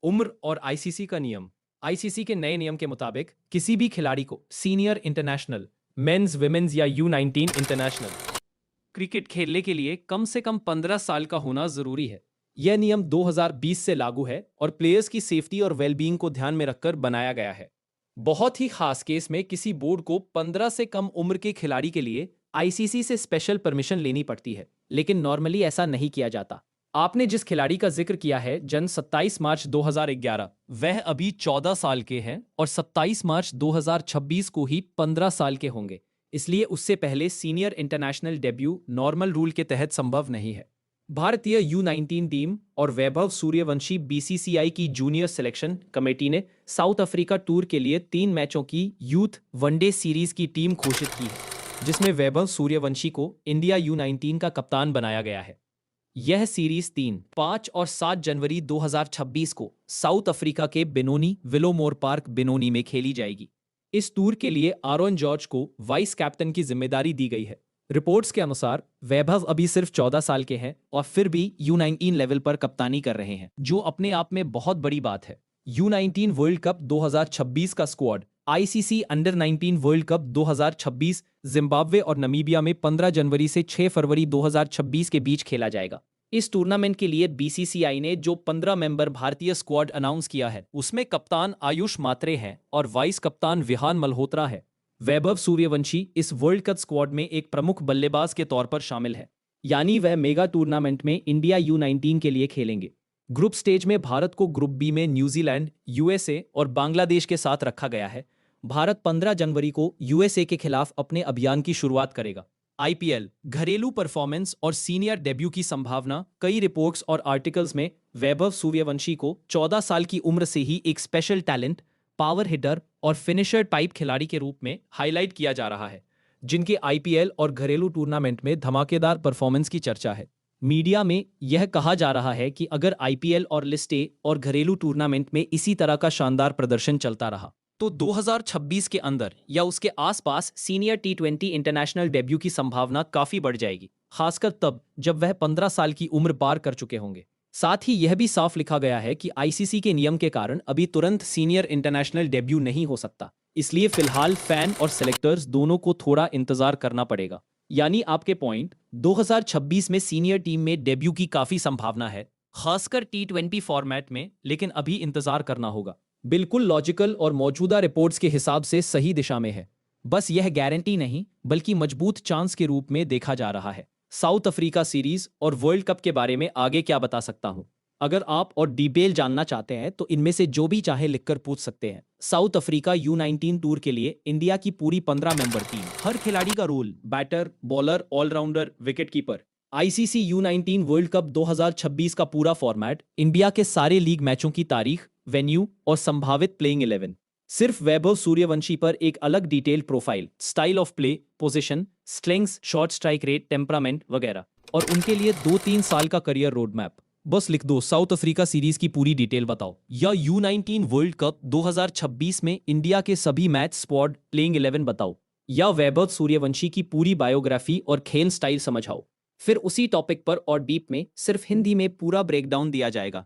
उम्र और आईसीसी का नियम। आईसीसी के नए नियम के मुताबिक किसी भी खिलाड़ी को सीनियर इंटरनेशनल, मेंस, विमेंस या U19 इंटरनेशनल क्रिकेट खेलने के लिए कम से कम 15 साल का होना जरूरी है। यह नियम 2020 से लागू है और प्लेयर्स की सेफ्टी और वेलबींग को ध्यान में रखकर बनाया गया है। बहुत ही खास केस में किसी बोर्ड को 15 से कम उम्र के खिलाड़ी के लिए आईसीसी से स्पेशल परमिशन लेनी पड़ती है, लेकिन नॉर्मली ऐसा नहीं किया जाता। आपने जिस खिलाड़ी का जिक्र किया है, जन्म 27 मार्च 2011, वह अभी 14 साल के हैं और 27 मार्च 2026 को ही 15 साल के होंगे। इसलिए उससे पहले senior international debut normal rule के तहत संभव नहीं है। भारतीय U19 टीम और वैभव सूर्यवंशी बीसीसीआई की जूनियर सिलेक्शन कमेटी ने साउथ अफ्रीका टूर के लिए 3 मैचों की यूथ वनडे सीरीज की टीम घोषित की है, जिसमें वैभव सूर्यवंशी को इंडिया U19 का कप्तान बनाया गया है। यह सीरीज 3, 5 और 7 जनवरी 2026 को साउथ अफ्रीका के बेनोनी विलोमोर पार्क बेनोनी में खेली जाएगी। इस टूर के लिए आरोन जॉर्ज को वाइस कैप्टन की जिम्मेदारी दी गई है। रिपोर्ट्स के अनुसार वैभव अभी सिर्फ 14 साल के हैं और फिर भी U19 लेवल पर कप्तानी कर रहे हैं, जो अपने आप में बहुत बड़ी बात है। U19 वर्ल्ड कप 2026 का squad ICC under 19 world cup 2026 Zimbabwe और नमीबिया में 15 जनवरी से 6 फरवरी 2026 के बीच खेला जाएगा। इस टूर्नामेंट के लिए बीसीसीआई ने जो 15 मेंबर भारतीय स्क्वाड अनाउंस किया है, उसमें कप्तान आयुष मात्रे हैं और वाइस कप्तान विहान मल्होत्रा है। वैभव सूर्यवंशी इस वर्ल्ड कप स्क्वाड में एक प्रमुख बल्लेबाज के तौर पर शामिल है, यानी वह मेगा टूर्नामेंट में इंडिया U19 के लिए खेलेंगे। ग्रुप स्टेज में भारत को ग्रुप बी में न्यूजीलैंड, यूएसए और बांग्लादेश के साथ रखा गया है। भारत 15 जनवरी को यूएसए के खिलाफ अपने अभियान की शुरुआत करेगा। आईपीएल, घरेलू परफॉर्मेंस और सीनियर डेब्यू की संभावना। कई रिपोर्ट्स और आर्टिकल्स में वैभव सूर्यवंशी को 14 साल की उम्र से ही एक स्पेशल टैलेंट, पावर हिटर और फिनिशर टाइप खिलाड़ी के रूप में हाईलाइट किया जा रहा है, जिनके आईपीएल और घरेलू टूर्नामेंट में धमाकेदार परफॉर्मेंस की चर्चा है। मीडिया में यह कहा जा रहा है कि अगर आईपीएल और लिस्ट ए और घरेलू टूर्नामेंट में इसी तरह का शानदार प्रदर्शन चलता रहा तो 2026 के अंदर या उसके आसपास सीनियर T20 इंटरनेशनल डेब्यू की संभावना काफी बढ़ जाएगी, खासकर तब जब वह 15 साल की उम्र पार कर चुके होंगे। साथ ही यह भी साफ लिखा गया है कि आईसीसी के नियम के कारण अभी तुरंत सीनियर इंटरनेशनल डेब्यू नहीं हो सकता, इसलिए फिलहाल फैन और सेलेक्टर्स दोनों को थोड़ा इंतजार करना पड़ेगा। यानी आपके पॉइंट, 2026 में सीनियर टीम में डेब्यू की काफी संभावना है, खासकर T20 फॉर्मेट में, लेकिन अभी इंतजार करना होगा। बिल्कुल लॉजिकल और मौजूदा रिपोर्ट्स के हिसाब से सही दिशा में है। बस यह गारंटी नहीं बल्कि मजबूत चांस के रूप में देखा जा रहा है। साउथ अफ्रीका सीरीज और वर्ल्ड कप के बारे में आगे क्या बता सकता हूं। अगर आप और डिटेल जानना चाहते हैं तो इनमें से जो भी चाहे लिखकर पूछ सकते हैं। साउथ अफ्रीका U19 टूर के लिए इंडिया की पूरी 15 मेंबर टीम, हर खिलाड़ी का role, batter, bowler, all-rounder, wicketkeeper. ICC U19 world cup 2026 का पूरा फॉर्मेट, इंडिया के सारे लीग मैचों की तारीख, वेन्यू और संभावित प्लेइंग 11। सिर्फ वैभव सूर्यवंशी पर एक अलग detail profile, style of play, position, strengths, shot strike rate, temperament वगैरह, और उनके लिए 2-3 साल का करियर रोड मैप। बस लिख दो साउथ अफ्रीका सीरीज की पूरी डिटेल बताओ, या U19 वर्ल्ड कप 2026 में इंडिया के सभी मैच स्क्वाड, प्लेइंग 11 बताओ, या वैभव सूर्यवंशी की पूरी बायोग्राफी और खेल स्टाइल समझाओ। फिर उसी टॉपिक पर और डीप में सिर्फ हिंदी में पूरा ब्रेकडाउन दिया जाएगा।